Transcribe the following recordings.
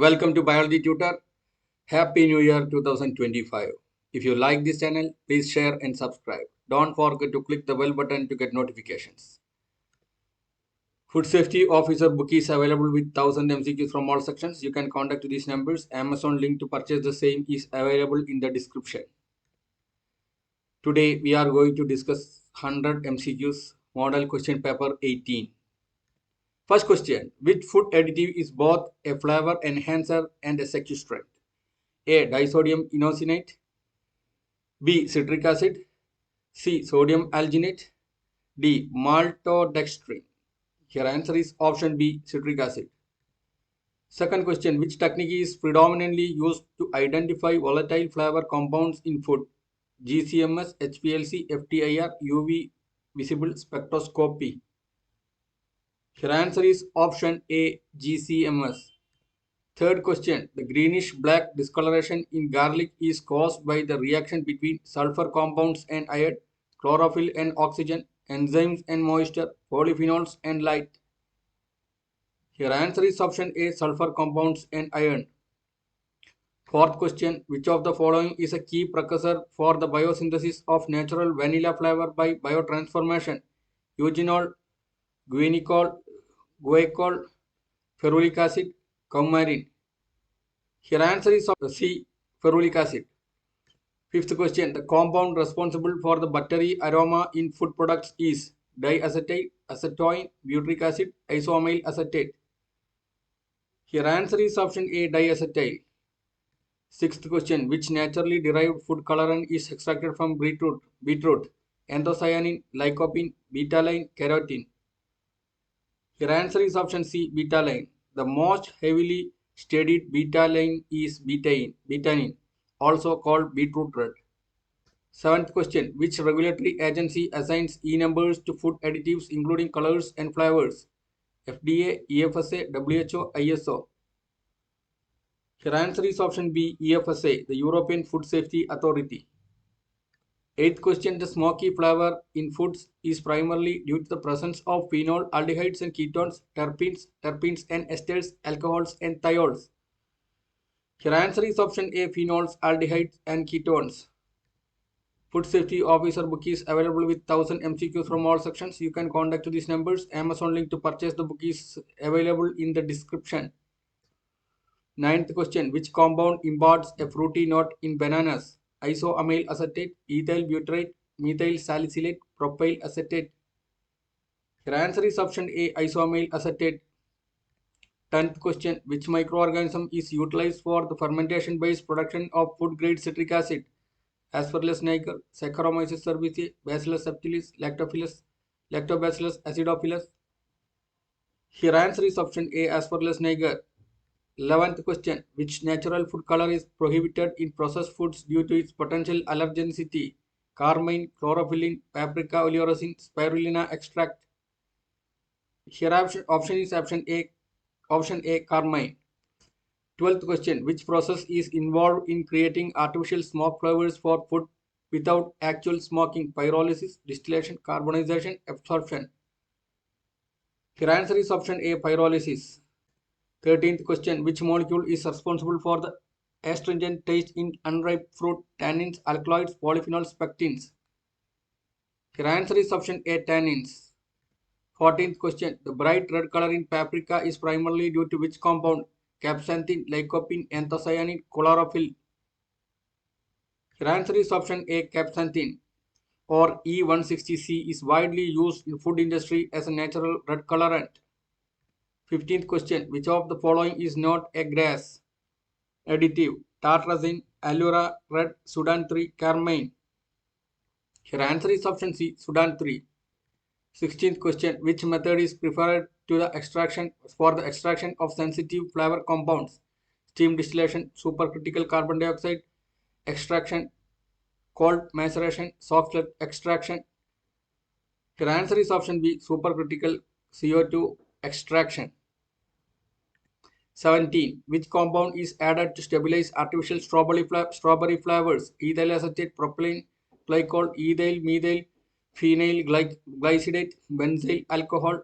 Welcome to Biology Tutor. Happy New Year 2025. If you like this channel, please share and subscribe. Don't forget to click the bell button to get notifications. Food Safety Officer book is available with 1000 MCQs from all sections. You can contact these numbers. Amazon link to purchase the same is available in the description. Today we are going to discuss 100 MCQs model question paper 18. First question, which food additive is both a flavor enhancer and a sequestrant? A. Disodium inosinate. B. Citric acid. C. Sodium alginate. D. Maltodextrin. Here answer is option B. Citric acid. Second question, which technique is predominantly used to identify volatile flavor compounds in food? GCMS, HPLC, FTIR, UV visible spectroscopy. Here answer is option A. GCMS. Third question, the greenish black discoloration in garlic is caused by the reaction between sulfur compounds and iron, chlorophyll and oxygen, enzymes and moisture, polyphenols and light. Here answer is option A. Sulfur compounds and iron. Fourth question, which of the following is a key precursor for the biosynthesis of natural vanilla flavor by biotransformation? Eugenol, guaiacol, ferulic acid, coumarin. Here answer is C. Ferulic acid. Fifth question, the compound responsible for the buttery aroma in food products is diacetyl, acetoin, butyric acid, isoamyl acetate. Here answer is option A. Diacetyl. Sixth question, which naturally derived food colorant is extracted from beetroot? Anthocyanin, lycopene, betaline, carotene. Here answer is option C. Betaline. The most heavily studied betaline is betaine, also called beetroot red. Seventh question, which regulatory agency assigns E numbers to food additives including colors and flavors? FDA, EFSA, WHO, ISO. Here answer is option B. EFSA, the European Food Safety Authority. Eighth question, the smoky flavor in foods is primarily due to the presence of phenol, aldehydes and ketones, terpenes and esters, alcohols and thiols. Here answer is option A. Phenols, aldehydes and ketones. Food Safety Officer book is available with 1000 MCQs from all sections. You can contact these numbers. Amazon link to purchase the book is available in the description. Ninth question, which compound embodies a fruity note in bananas? Isoamyl acetate, ethyl butyrate, methyl salicylate, propyl acetate. Your answer is option A. Isoamyl acetate. 10th question, which microorganism is utilized for the fermentation based production of food grade citric acid? Aspergillus niger, Saccharomyces cerevisiae, Bacillus subtilis, Lactobacillus acidophilus. Here answer is option A. Aspergillus niger. 11th question, which natural food color is prohibited in processed foods due to its potential allergenicity? Carmine, chlorophyllin, paprika oleoresin, spirulina extract. Here option is option A, carmine. 12th question, which process is involved in creating artificial smoke flavors for food without actual smoking? Pyrolysis, distillation, carbonization, absorption. Here answer is option A, pyrolysis. 13th question, which molecule is responsible for the astringent taste in unripe fruit? Tannins, alkaloids, polyphenols, pectins. Your answer is option A, tannins. 14th question, the bright red color in paprika is primarily due to which compound? Capsanthin, lycopene, anthocyanin, chlorophyll. Your answer is option A, capsanthin. Or E160C is widely used in food industry as a natural red colorant. 15th question, which of the following is not a grass additive? Tartrazine, allura red, Sudan 3, carmine. Here answer is option C, Sudan 3. 16th question, which method is preferred to the extraction of sensitive flavor compounds? Steam distillation, supercritical carbon dioxide extraction, cold maceration, soft extraction. Here answer is option B, supercritical CO2 extraction. 17. Which compound is added to stabilize artificial strawberry flavors? Ethyl acetate, propylene glycol, ethyl methyl phenyl glycidate, benzyl alcohol.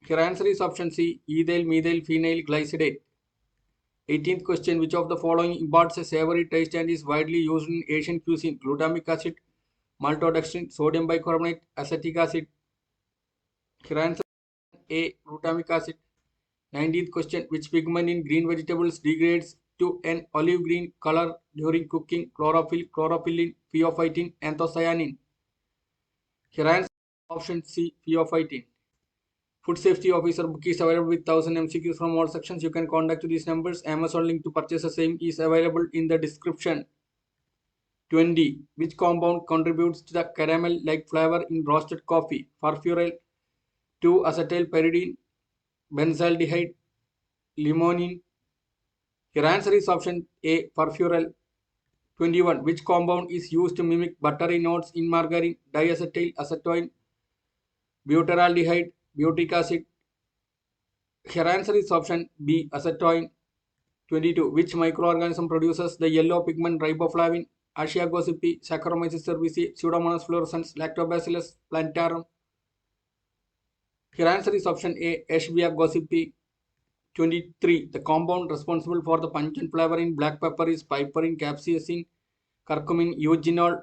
Your answer is option C, ethyl methyl phenyl glycidate. 18th question, which of the following imparts a savory taste and is widely used in Asian cuisine? Glutamic acid, maltodextrin, sodium bicarbonate, acetic acid. Here answer A, glutamic acid. 19th question, which pigment in green vegetables degrades to an olive green color during cooking? Chlorophyll, chlorophyllin, pheophytin, anthocyanin. Here answer option C, pheophytin. Food Safety Officer book is available with 1000 MCQs from all sections. You can contact these numbers. Amazon link to purchase the same is available in the description. 20. Which compound contributes to the caramel-like flavor in roasted coffee? Furfuryl, 2-acetylpyridine, benzaldehyde, limonene. Your answer is option A, furfuryl. 21. Which compound is used to mimic buttery notes in margarine? Diacetyl acetone, butyraldehyde, butyric acid. Your answer is option B, acetone. 22. Which microorganism produces the yellow pigment riboflavin? Aschia gossypii, Saccharomyces cerevisiae, Pseudomonas fluorescens, Lactobacillus plantarum. Your answer is option A, Aschia gossypii. 23. The compound responsible for the pungent flavor in black pepper is piperine, capsaicin, curcumin, eugenol.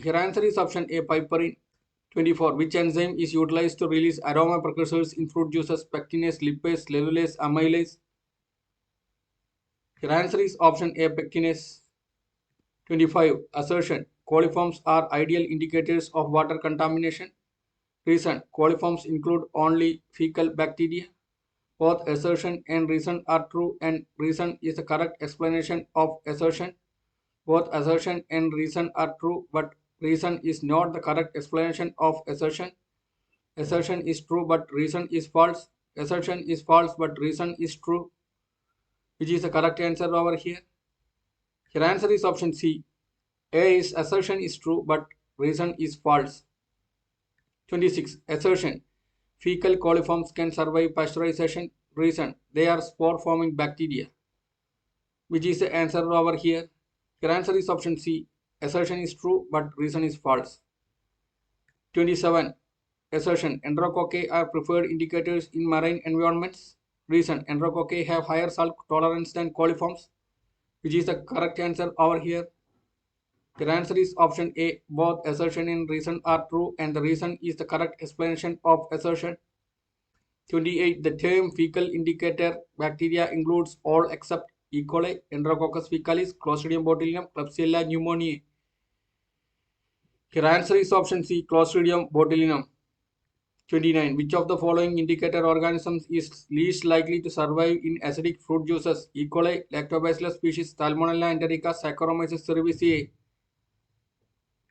Your answer is option A, piperine. 24. Which enzyme is utilized to release aroma precursors in fruit juices? Pectinase, lipase, cellulase, amylase. Your answer is option A, pectinase. 25. Assertion. Coliforms are ideal indicators of water contamination. Reason. Coliforms include only fecal bacteria. Both assertion and reason are true, and reason is the correct explanation of assertion. Both assertion and reason are true, but reason is not the correct explanation of assertion. Assertion is true, but reason is false. Assertion is false, but reason is true. Which is the correct answer over here? Your answer is option C. A is assertion is true, but reason is false. 26. Assertion. Fecal coliforms can survive pasteurization. Reason. They are spore-forming bacteria. Which is the answer over here? Your answer is option C. Assertion is true, but reason is false. 27. Assertion. Enterococci are preferred indicators in marine environments. Reason. Enterococci have higher salt tolerance than coliforms. Which is the correct answer over here? Your answer is option A. Both assertion and reason are true, and the reason is the correct explanation of assertion. 28. The term fecal indicator bacteria includes all except E. coli, Enterococcus fecalis, Clostridium botulinum, Klebsiella pneumoniae. Your answer is option C. Clostridium botulinum. 29. Which of the following indicator organisms is least likely to survive in acidic fruit juices? E. coli, Lactobacillus species, Salmonella enterica, Saccharomyces cerevisiae.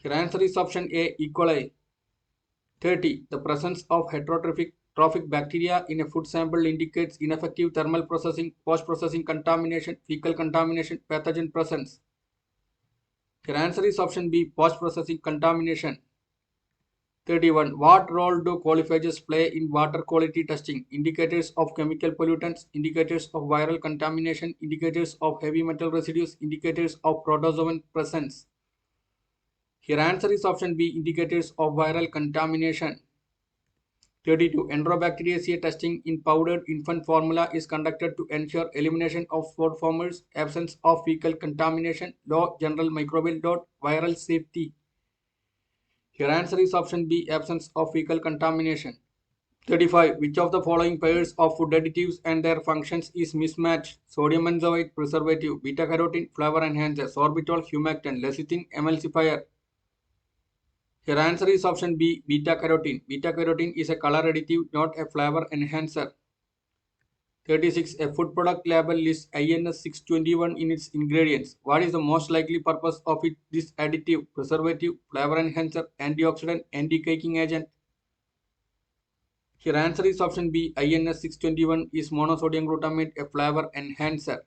Your answer is option A, E. coli. 30. The presence of heterotrophic bacteria in a food sample indicates ineffective thermal processing, post-processing contamination, fecal contamination, pathogen presence. Your answer is option B, post-processing contamination. 31. What role do coliphages play in water quality testing? Indicators of chemical pollutants, indicators of viral contamination, indicators of heavy metal residues, indicators of protozoan presence. Your answer is option B, indicators of viral contamination. 32. Enterobacteriaceae testing in powdered infant formula is conducted to ensure elimination of spore formers, absence of fecal contamination, low general microbial load, viral safety. Your answer is option B, absence of fecal contamination. 35. Which of the following pairs of food additives and their functions is mismatched? Sodium benzoate, preservative, beta-carotene, flavor enhancer, sorbitol, humectant, lecithin, emulsifier. Your answer is option B, beta-carotene. Beta-carotene is a color additive, not a flavor enhancer. 36. A food product label lists INS 621 in its ingredients. What is the most likely purpose of this additive? Preservative, flavor enhancer, antioxidant, anti-caking agent. Your answer is option B, INS 621 is monosodium glutamate, a flavor enhancer.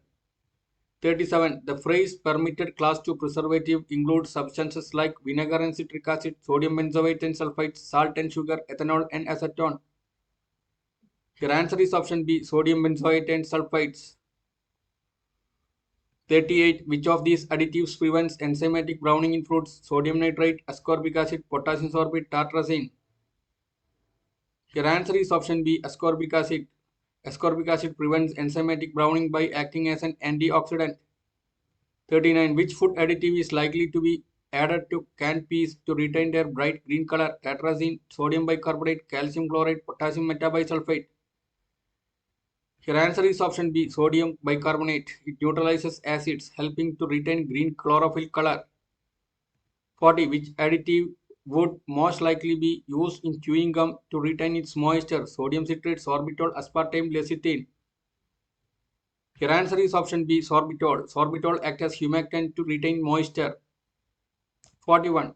37. The phrase permitted class 2 preservative includes substances like vinegar and citric acid, sodium benzoate and sulfites, salt and sugar, ethanol and acetone. Your answer is option B, sodium benzoate and sulfites. 38. Which of these additives prevents enzymatic browning in fruits? Sodium nitrite, ascorbic acid, potassium sorbate, tartrazine. Your answer is option B, ascorbic acid. Ascorbic acid prevents enzymatic browning by acting as an antioxidant. 39. Which food additive is likely to be added to canned peas to retain their bright green color? Tetrazine, sodium bicarbonate, calcium chloride, potassium metabisulfite. Your answer is option B, sodium bicarbonate. It neutralizes acids, helping to retain green chlorophyll color. 40. Which additive would most likely be used in chewing gum to retain its moisture? Sodium citrate, sorbitol, aspartame, lecithin. Your answer is option B, sorbitol. Sorbitol acts as humectant to retain moisture. 41.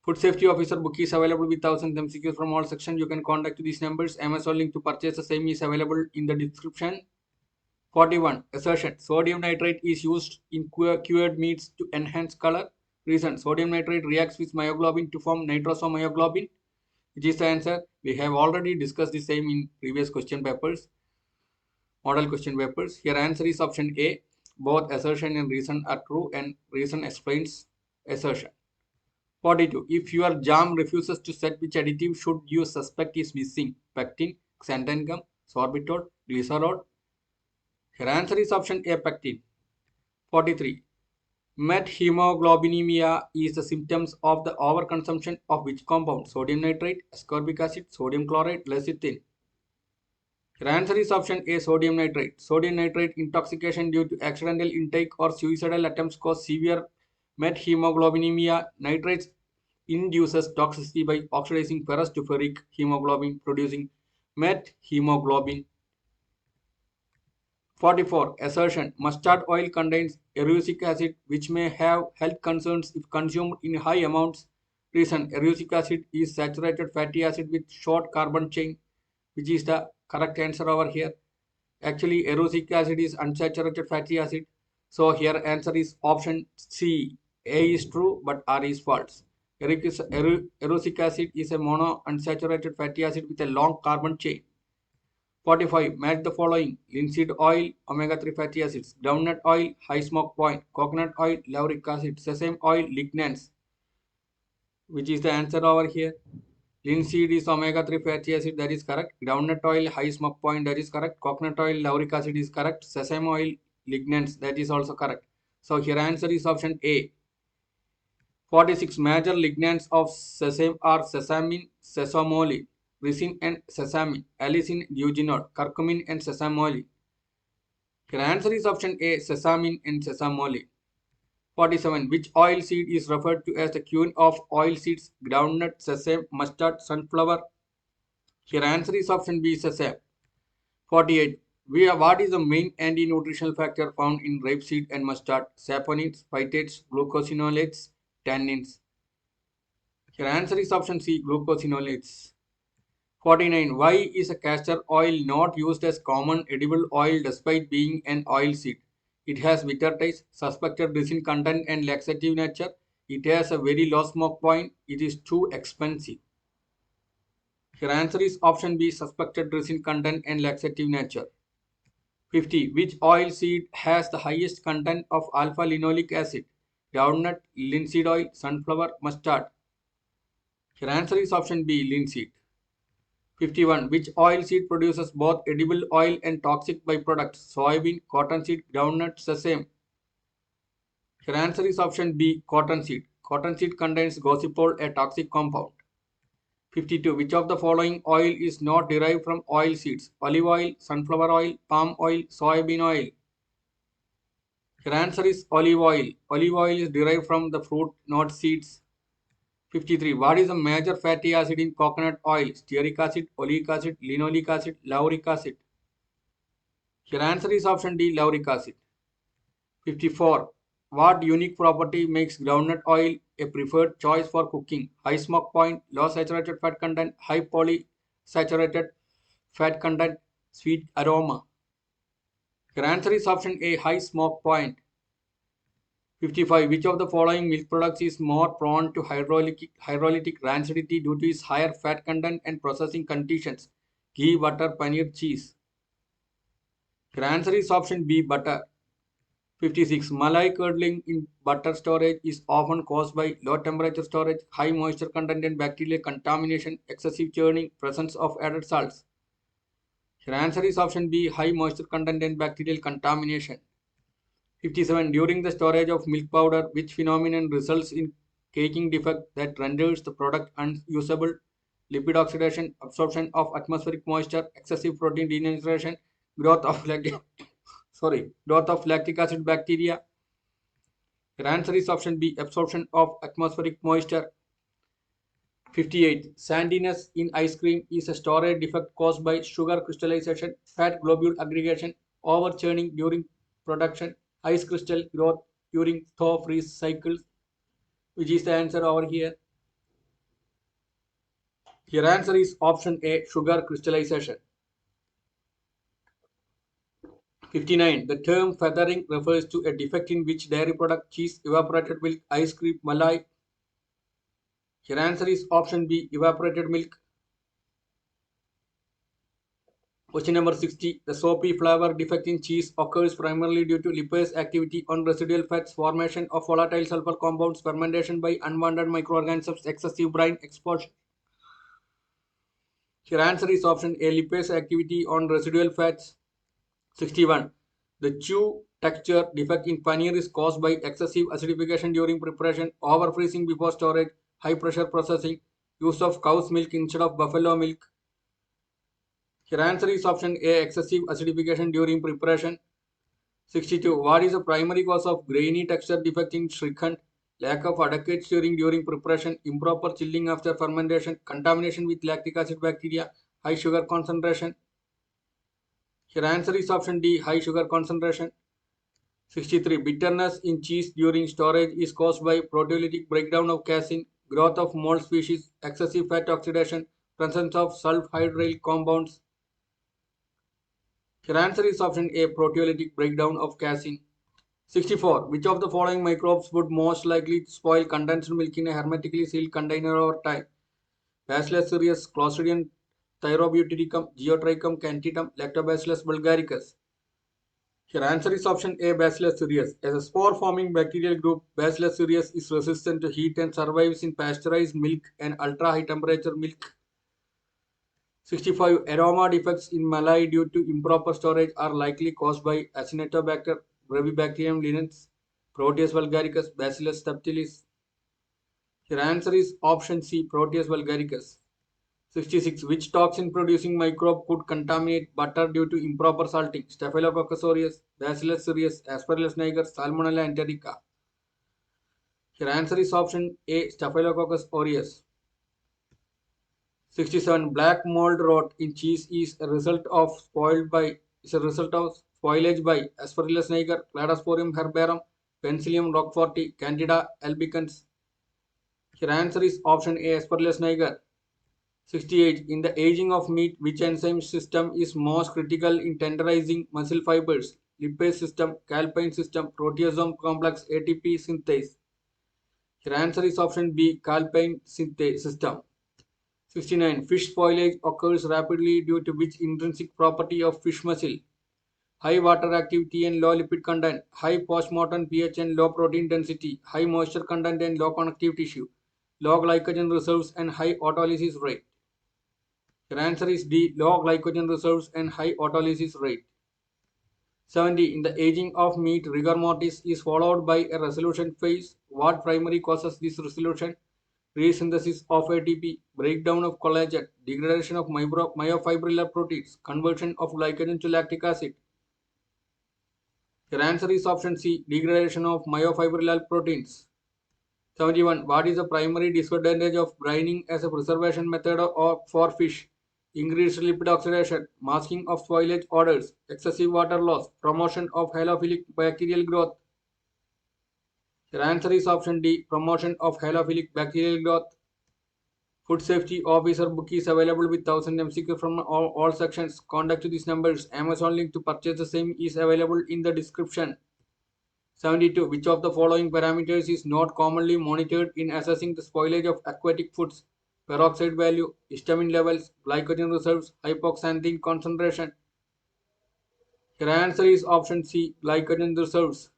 Food Safety Officer book is available with thousands MCQs from all sections. You can contact these numbers. Amazon link to purchase the same is available in the description. 41. Assertion. Sodium nitrate is used in cured meats to enhance color. Reason. Sodium nitrate reacts with myoglobin to form nitrosomyoglobin. Which is the answer? We have already discussed the same in previous question papers. Model question papers. Here answer is option A. Both assertion and reason are true and reason explains assertion. 42. If your jam refuses to set, which additive should you suspect is missing? Pectin, xanthan gum, sorbitol, glycerol. Your answer is option A, pectin. 43. Methemoglobinemia is the symptoms of the overconsumption of which compound? Sodium nitrate, ascorbic acid, sodium chloride, lecithin. Your answer is option A, sodium nitrate. Sodium nitrate intoxication due to accidental intake or suicidal attempts cause severe methemoglobinemia. Nitrates induces toxicity by oxidizing ferrous to ferric hemoglobin, producing methemoglobin. 44. Assertion. Mustard oil contains erucic acid which may have health concerns if consumed in high amounts. Reason. Erucic acid is saturated fatty acid with short carbon chain, which is the correct answer over here. Actually, erucic acid is unsaturated fatty acid. So here answer is option C. A is true, but R is false. Erucic acid is a monounsaturated fatty acid with a long carbon chain. 45. Match the following. Linseed oil, omega-3 fatty acids. Groundnut oil, high smoke point. Coconut oil, lauric acid. Sesame oil, lignans. Which is the answer over here? Linseed is omega-3 fatty acid, that is correct. Groundnut oil, high smoke point, that is correct. Coconut oil, lauric acid is correct. Sesame oil, lignans, that is also correct. So here answer is option A. 46. Major lignans of sesame are sesamin, sesamole, ricin and sesamin, allicin, eugenol, curcumin and sesamole. Here answer is option A, sesamin and sesamole. 47. Which oil seed is referred to as the queen of oil seeds? Groundnut, sesame, mustard, sunflower. Here answer is option B, sesame. 48. What is the main anti-nutritional factor found in rapeseed and mustard? Saponins, phytates, glucosinolates, tannins. Your answer is option C, glucosinolates. 49. Why is a castor oil not used as common edible oil despite being an oil seed? It has bitter taste, suspected resin content and laxative nature. It has a very low smoke point. It is too expensive. Your answer is option B, suspected resin content and laxative nature. 50. Which oil seed has the highest content of alpha-linoleic acid? Groundnut, linseed oil, sunflower, mustard. Your answer is option B, linseed. 51. Which oil seed produces both edible oil and toxic byproducts? Soybean, cottonseed, groundnut, sesame. Your answer is option B, cottonseed. Cottonseed contains gossypol, a toxic compound. 52. Which of the following oil is not derived from oil seeds? Olive oil, sunflower oil, palm oil, soybean oil. Your answer is olive oil. Olive oil is derived from the fruit, not seeds. 53. What is the major fatty acid in coconut oil? Stearic acid, oleic acid, linoleic acid, lauric acid. Your answer is option D, lauric acid. 54. What unique property makes groundnut oil a preferred choice for cooking? High smoke point, low saturated fat content, high polysaturated fat content, sweet aroma. Your answer is option A, high smoke point. 55. Which of the following milk products is more prone to hydrolytic rancidity due to its higher fat content and processing conditions? Ghee, butter, paneer, cheese. Your answer is option B, butter. 56. Malai curdling in butter storage is often caused by low temperature storage, high moisture content and bacterial contamination, excessive churning, presence of added salts. Your answer is option B, high moisture content and bacterial contamination. 57. During the storage of milk powder, which phenomenon results in caking defect that renders the product unusable? Lipid oxidation, absorption of atmospheric moisture, excessive protein denaturation, growth of lactic acid bacteria. Your answer is option B, absorption of atmospheric moisture. 58. Sandiness in ice cream is a storage defect caused by sugar crystallization, fat globule aggregation, over-churning during production, ice crystal growth during thaw-freeze cycles. Which is the answer over here? Your answer is option A, sugar crystallization. 59. The term feathering refers to a defect in which dairy product, cheese, evaporated milk, ice cream, malai. Your answer is option B, evaporated milk. Question number 60. The soapy flavor defect in cheese occurs primarily due to lipase activity on residual fats, formation of volatile sulfur compounds, fermentation by unwanted microorganisms, excessive brine exposure. Your answer is option A, lipase activity on residual fats. 61. The chew texture defect in paneer is caused by excessive acidification during preparation, overfreezing before storage, high pressure processing, use of cow's milk instead of buffalo milk. Your answer is option A, excessive acidification during preparation. 62. What is the primary cause of grainy texture defect in Shrikhand? Lack of adequate stirring during preparation, improper chilling after fermentation, contamination with lactic acid bacteria, high sugar concentration. Your answer is option D, high sugar concentration. 63. Bitterness in cheese during storage is caused by proteolytic breakdown of casein, growth of mold species, excessive fat oxidation, presence of sulfhydryl compounds. Your answer is option A, proteolytic breakdown of casein. 64. Which of the following microbes would most likely spoil condensed milk in a hermetically sealed container over time? Bacillus cereus, Clostridium thyrobutyricum, Geotrichum cantitum, Lactobacillus bulgaricus. Your answer is option A, Bacillus cereus. As a spore-forming bacterial group, Bacillus cereus is resistant to heat and survives in pasteurized milk and ultra-high temperature milk. 65. Aroma defects in malai due to improper storage are likely caused by Acinetobacter, Brevibacterium linens, Proteus vulgaricus, Bacillus subtilis. Your answer is option C, Proteus vulgaricus. 66. Which toxin producing microbe could contaminate butter due to improper salting? Staphylococcus aureus, Bacillus cereus, Aspergillus niger, Salmonella enterica. Your answer is option A, Staphylococcus aureus. 67. Black mold rot in cheese is a result of spoilage by Aspergillus niger, Cladosporium herbarum, Penicillium roqueforti, Candida albicans. Your answer is option A, Aspergillus niger. 68. In the aging of meat, which enzyme system is most critical in tenderizing muscle fibers? Lipase system, calpain system, proteasome complex, ATP synthase. Your answer is option B, calpain system. 69. Fish spoilage occurs rapidly due to which intrinsic property of fish muscle? High water activity and low lipid content, high postmortem pH and low protein density, high moisture content and low connective tissue, low glycogen reserves and high autolysis rate. Your answer is D, low glycogen reserves and high autolysis rate. 70. In the aging of meat, rigor mortis is followed by a resolution phase. What primary causes this resolution? Resynthesis of ATP, breakdown of collagen, degradation of myofibrillar proteins, conversion of glycogen to lactic acid. Your answer is option C, degradation of myofibrillar proteins. 71. What is the primary disadvantage of brining as a preservation method for fish? Increased lipid oxidation, masking of spoilage odors, excessive water loss, promotion of halophilic bacterial growth. Your answer is option D, promotion of halophilic bacterial growth. Food Safety Officer book is available with 1000 MCQ from all sections. Contact to these numbers. Amazon link to purchase the same is available in the description. 72. Which of the following parameters is not commonly monitored in assessing the spoilage of aquatic foods? Peroxide value, histamine levels, glycogen reserves, hypoxanthine concentration. Your answer is option C, glycogen reserves.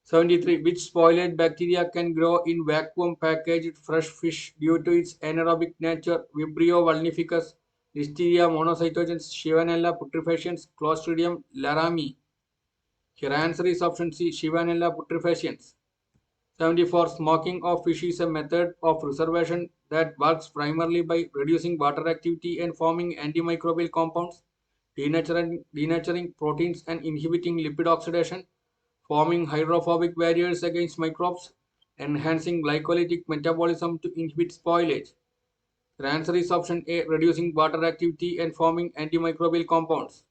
73. Which spoilage bacteria can grow in vacuum packaged fresh fish due to its anaerobic nature? Vibrio vulnificus, Listeria monocytogenes, Shivanella putrefaciens, Clostridium larami. Here answer is option C, Shivanella putrefaciens. 74. Smoking of fish is a method of preservation that works primarily by reducing water activity and forming antimicrobial compounds, denaturing proteins and inhibiting lipid oxidation, forming hydrophobic barriers against microbes, enhancing glycolytic metabolism to inhibit spoilage. The answer is option A, reducing water activity and forming antimicrobial compounds.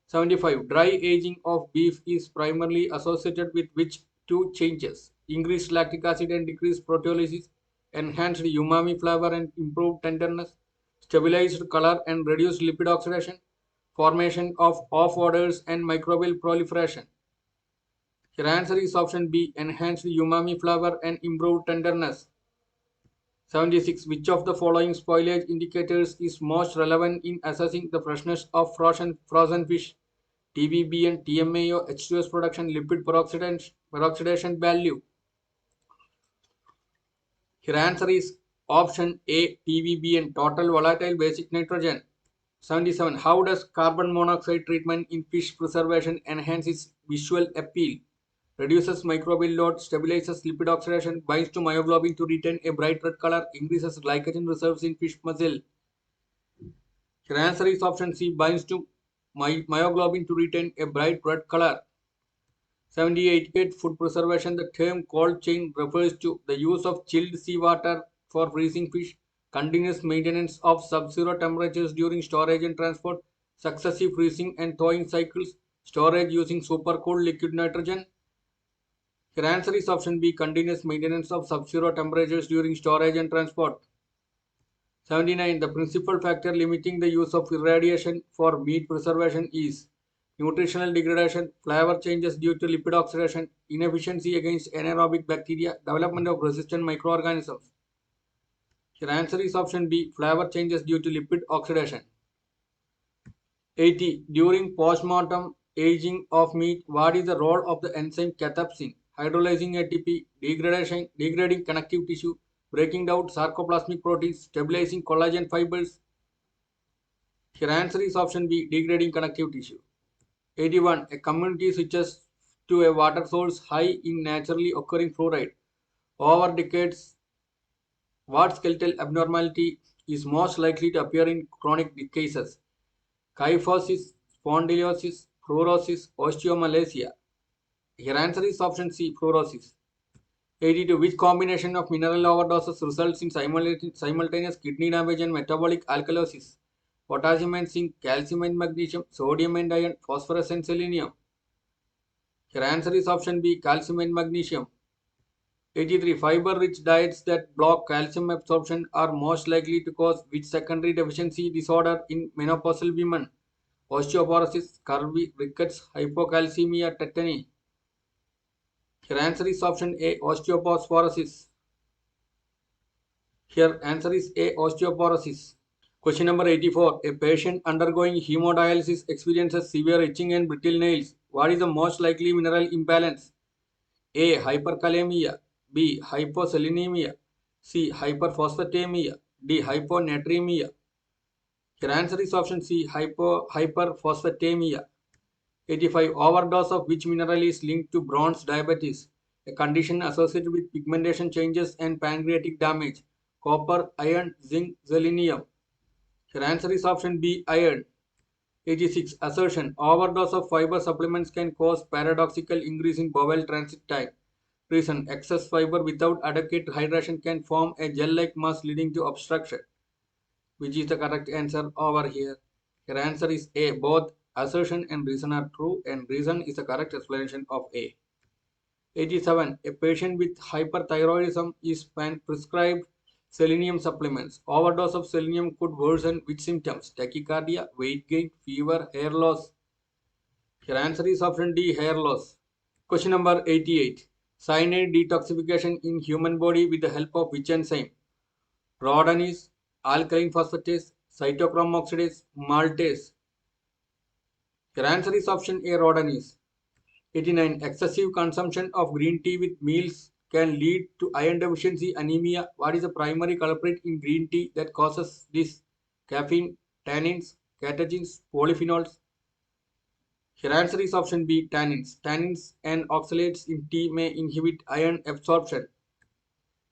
75. Dry aging of beef is primarily associated with which two changes? Increased lactic acid and decreased proteolysis, enhanced umami flavor and improved tenderness, stabilized color and reduced lipid oxidation, formation of off odors and microbial proliferation. Your answer is option B, enhanced umami flavor and improved tenderness. 76. Which of the following spoilage indicators is most relevant in assessing the freshness of frozen fish? TBB and TMAO, H2S production, lipid peroxidation value. Here answer is option A, TBB and total volatile basic nitrogen. 77. How does carbon monoxide treatment in fish preservation enhance its visual appeal? Reduces microbial load, stabilizes lipid oxidation, binds to myoglobin to retain a bright red color, increases glycogen reserves in fish muscle. Your answer is option C, binds to myoglobin to retain a bright red color. 78. Food preservation. The term cold chain refers to the use of chilled seawater for freezing fish, continuous maintenance of sub-zero temperatures during storage and transport, successive freezing and thawing cycles, storage using supercooled liquid nitrogen. Your answer is option B, continuous maintenance of sub-zero temperatures during storage and transport. 79. The principal factor limiting the use of irradiation for meat preservation is nutritional degradation, flavor changes due to lipid oxidation, inefficiency against anaerobic bacteria, development of resistant microorganisms. Your answer is option B, flavor changes due to lipid oxidation. 80. During postmortem aging of meat, what is the role of the enzyme cathepsin? Hydrolyzing ATP, degrading connective tissue, breaking down sarcoplasmic proteins, stabilizing collagen fibers. Your answer is option B, degrading connective tissue. 81. A community switches to a water source high in naturally occurring fluoride. Over decades, what skeletal abnormality is most likely to appear in chronic cases? Kyphosis, spondylosis, fluorosis, osteomalacia. Your answer is option C, fluorosis. 82. Which combination of mineral overdoses results in simultaneous kidney damage and metabolic alkalosis? Potassium and zinc, calcium and magnesium, sodium and iron, phosphorus and selenium. Your answer is option B, calcium and magnesium. 83. Fiber-rich diets that block calcium absorption are most likely to cause which secondary deficiency disorder in menopausal women? Osteoporosis, scurvy, rickets, hypocalcemia, tetany. Your answer is option A, osteoporosis. Here answer is A, osteoporosis. Question number 84. A patient undergoing hemodialysis experiences severe itching and brittle nails. What is the most likely mineral imbalance? A, hyperkalemia, B, hyposelinemia, C, hyperphosphatemia, D, hyponatremia. Your answer is option C, hyperphosphatemia. 85. Overdose of which mineral is linked to bronze diabetes? A condition associated with pigmentation changes and pancreatic damage. Copper, iron, zinc, selenium. Your answer is option B, iron. 86. Assertion. Overdose of fiber supplements can cause paradoxical increase in bowel transit time. Reason. Excess fiber without adequate hydration can form a gel-like mass leading to obstruction. Which is the correct answer over here? Your answer is A. Both assertion and reason are true, and reason is the correct explanation of A. 87. A patient with hyperthyroidism is prescribed selenium supplements. Overdose of selenium could worsen which symptoms? Tachycardia, weight gain, fever, hair loss. Your answer is option D, hair loss. Question number 88. Cyanide detoxification in human body with the help of which enzyme? Rhodanase, alkaline phosphatase, cytochrome oxidase, maltase. Your answer is option A, rhodanase. 89. Excessive consumption of green tea with meals can lead to iron deficiency anemia. What is the primary culprit in green tea that causes this? Caffeine, tannins, catechins, polyphenols. Here answer is option B, tannins. Tannins and oxalates in tea may inhibit iron absorption.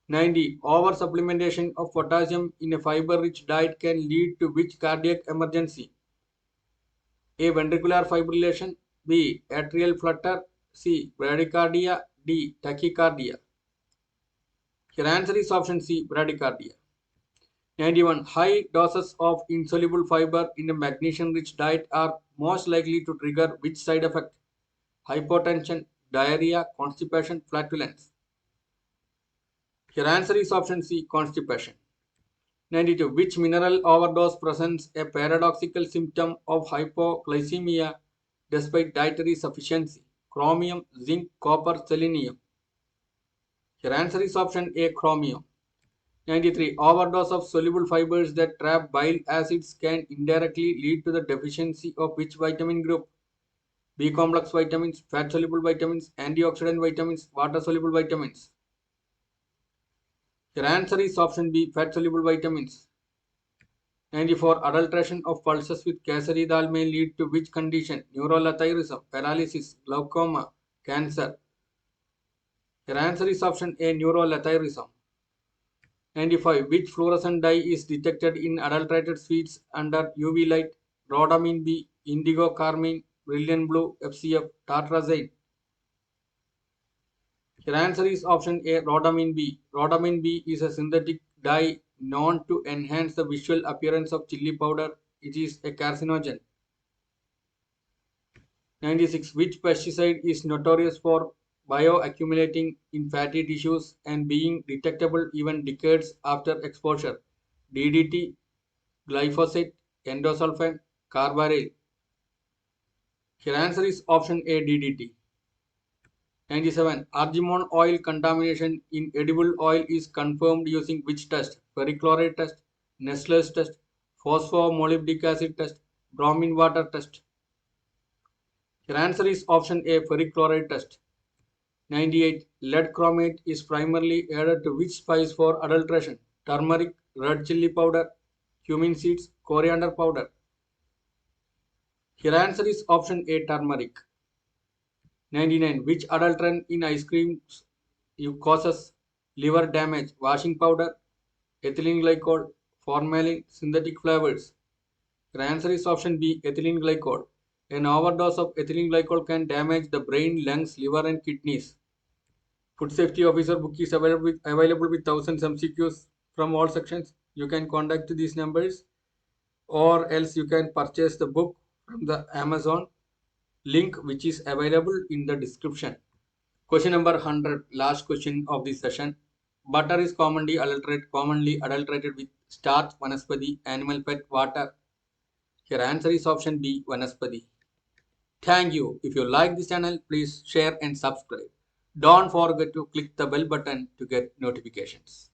90. Over supplementation of potassium in a fiber-rich diet can lead to which cardiac emergency? A. Ventricular fibrillation. B. Atrial flutter. C. Bradycardia. D. Tachycardia. Your answer is option C. Bradycardia. 91. High doses of insoluble fiber in a magnesium-rich diet are most likely to trigger which side effect? Hypotension, diarrhea, constipation, flatulence. Your answer is option C. Constipation. 92. Which mineral overdose presents a paradoxical symptom of hypoglycemia despite dietary sufficiency? Chromium, zinc, copper, selenium. Your answer is option A. Chromium. 93. Overdose of soluble fibers that trap bile acids can indirectly lead to the deficiency of which vitamin group? B complex vitamins, fat soluble vitamins, antioxidant vitamins, water soluble vitamins. Your answer is option B, fat soluble vitamins. 94. Adulteration of pulses with kesari dal may lead to which condition? Neuroletharism, paralysis, glaucoma, cancer. Your answer is option A, neuroletharism. 95. Which fluorescent dye is detected in adulterated sweets under UV light? Rhodamine B, indigo carmine, brilliant blue, FCF, tartrazine. Your answer is option A, rhodamine B. Rhodamine B is a synthetic dye known to enhance the visual appearance of chili powder. It is a carcinogen. 96. Which pesticide is notorious for bioaccumulating in fatty tissues and being detectable even decades after exposure? DDT, glyphosate, endosulfan, carbaryl. Your answer is option A, DDT. 97. Argemone oil contamination in edible oil is confirmed using which test? Perchlorate test, Nestle's test, phosphomolybdic acid test, bromine water test. Your answer is option A, perchlorate test. 98. Lead chromate is primarily added to which spice for adulteration? Turmeric, red chili powder, cumin seeds, coriander powder. Your answer is option A, turmeric. 99. Which adulterant in ice creams causes liver damage? Washing powder, ethylene glycol, formalin, synthetic flavors. Your answer is option B, ethylene glycol. An overdose of ethylene glycol can damage the brain, lungs, liver and kidneys. Food Safety Officer book is available with thousands MCQs from all sections. You can contact these numbers or else you can purchase the book from the Amazon link which is available in the description. Question number 100, last question of this session. Butter is commonly adulterated with starch, vanaspati, animal fat, water. Your answer is option B, vanaspati. Thank you. If you like this channel, please share and subscribe. Don't forget to click the bell button to get notifications.